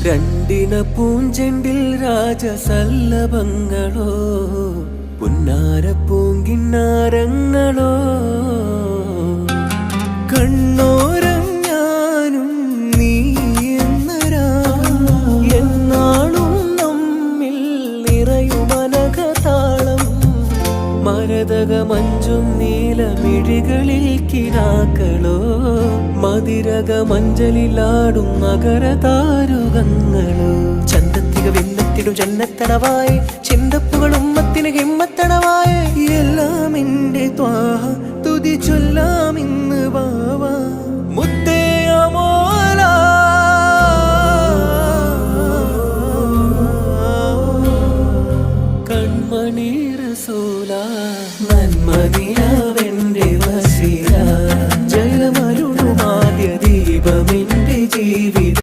രണ്ടിന പൂഞ്ചെണ്ടിൽ രാജസല്ലഭങ്ങളോ പുന്നാര പൂങ്കിന്നാരങ്ങളോ കണ്ണോരം ഞാനും നീ എന്നരാ എന്നാളും നമ്മിൽ നിറയുമനകതാളം മരതകമഞ്ചും നീലമിഴികളിൽ കിനാക്കളോ മതിരകമഞ്ചലിലാടും മകരതാരുകങ്ങളോ ചന്തത്തിക വെല്ലത്തിടും ജന്നത്തണവായി ചിന്തപ്പുകൾ ഉമ്മത്തിന് ഹിമ്മത്തണവായി എല്ലാം എന്റെ ത്വാഹ തുതി ചൊല്ലാം ഇന്ന് വാവ മുത്തേ അമോ